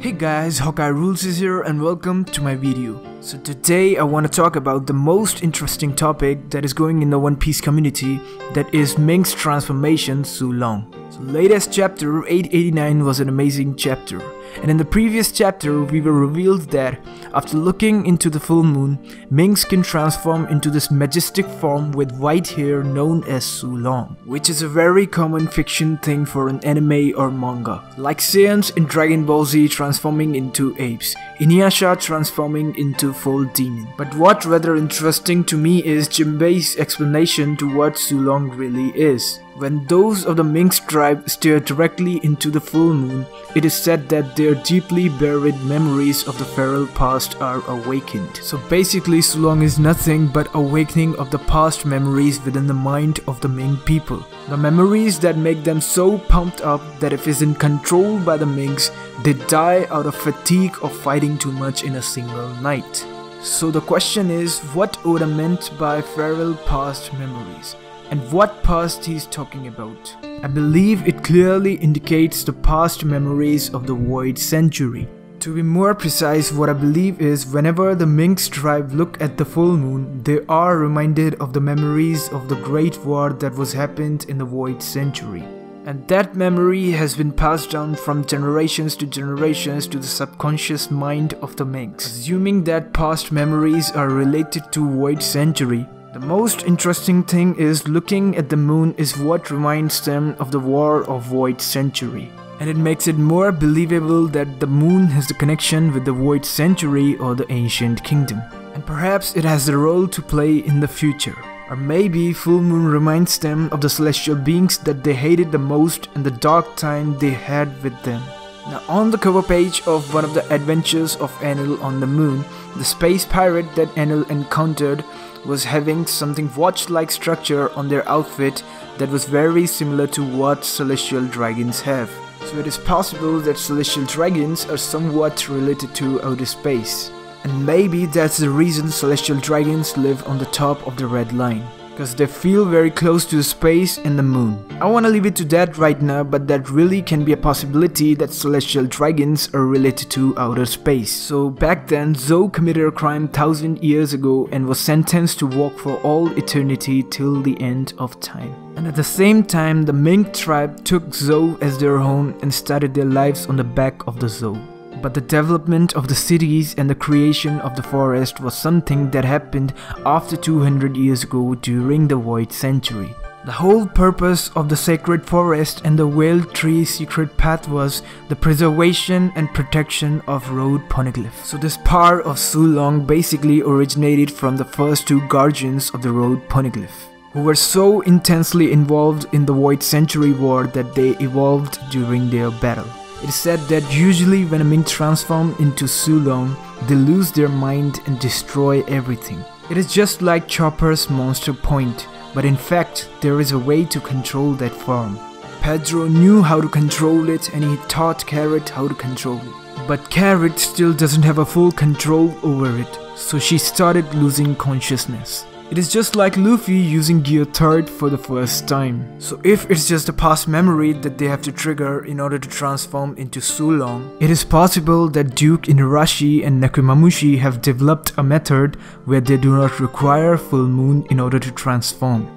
Hey guys, Hawkeye Rules is here and welcome to my video. So today I want to talk about the most interesting topic that is going in the One Piece community, that is Mink's transformation Seulong. So latest chapter 889 was an amazing chapter, and in the previous chapter we were revealed that after looking into the full moon, minks can transform into this majestic form with white hair known as Sulong, which is a very common fiction thing for an anime or manga, like Saiyans in Dragon Ball Z transforming into apes, Inuyasha transforming into full demon. But what rather interesting to me is Jinbei's explanation to what Sulong really is. When those of the Minks tribe stare directly into the full moon, it is said that their deeply buried memories of the feral past are awakened. So basically Seulong is nothing but awakening of the past memories within the mind of the Mink people. The memories that make them so pumped up that if isn't controlled by the Minks, they die out of fatigue of fighting too much in a single night. So the question is, what Oda meant by feral past memories? And what past he's talking about? I believe it clearly indicates the past memories of the Void Century. To be more precise, what I believe is whenever the Minks tribe look at the full moon, they are reminded of the memories of the great war that was happened in the Void Century. And that memory has been passed down from generations to the subconscious mind of the Minks. Assuming that past memories are related to Void Century, the most interesting thing is looking at the moon is what reminds them of the War of Void Century. And it makes it more believable that the moon has the connection with the Void Century or the Ancient Kingdom. And perhaps it has the role to play in the future. Or maybe full moon reminds them of the celestial beings that they hated the most and the dark time they had with them. Now on the cover page of one of the adventures of Enel on the moon, the space pirate that Enel encountered was having something watch-like structure on their outfit that was very similar to what celestial dragons have. So it is possible that celestial dragons are somewhat related to outer space. And maybe that's the reason celestial dragons live on the top of the red line, because they feel very close to the space and the moon. I wanna leave it to that right now, but that really can be a possibility that celestial dragons are related to outer space. So back then, Zou committed a crime 1000 years ago and was sentenced to walk for all eternity till the end of time. And at the same time, the Mink tribe took Zou as their own and started their lives on the back of the Zou. But the development of the cities and the creation of the forest was something that happened after 200 years ago during the Void Century. The whole purpose of the sacred forest and the Whale Tree secret path was the preservation and protection of road poneglyph. So this power of Seulong basically originated from the first two guardians of the road poneglyph, who were so intensely involved in the Void Century war that they evolved during their battle. It is said that usually when a Mink transforms into Seulong, they lose their mind and destroy everything. It is just like Chopper's monster point, but in fact there is a way to control that form. Pedro knew how to control it and he taught Carrot how to control it. But Carrot still doesn't have a full control over it, so she started losing consciousness. It is just like Luffy using Gear 3rd for the first time. So if it's just a past memory that they have to trigger in order to transform into Seulong, it is possible that Duke Inuyasha and Nekomamushi have developed a method where they do not require full moon in order to transform.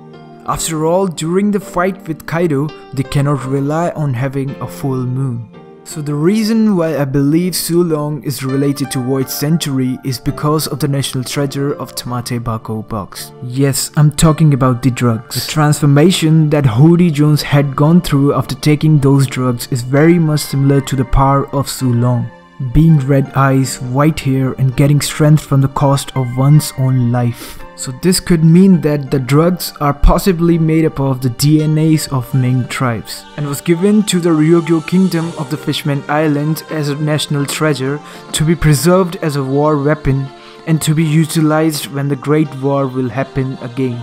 After all, during the fight with Kaido, they cannot rely on having a full moon. So the reason why I believe Seulong is related to Void Century is because of the national treasure of Tamate Bako box. Yes, I'm talking about the drugs. The transformation that Hody Jones had gone through after taking those drugs is very much similar to the power of Seulong. Being red eyes, white hair and getting strength from the cost of one's own life. So this could mean that the drugs are possibly made up of the DNAs of Mink tribes and was given to the Ryukyu kingdom of the Fishman Island as a national treasure to be preserved as a war weapon and to be utilized when the Great War will happen again.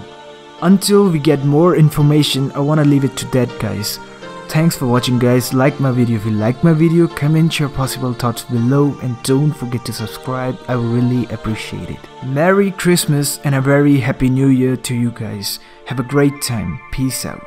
Until we get more information, I wanna leave it to that, guys. Thanks for watching, guys. Like my video if you like my video, comment your possible thoughts below and don't forget to subscribe. I would really appreciate it. Merry Christmas and a very happy new year to you guys. Have a great time. Peace out.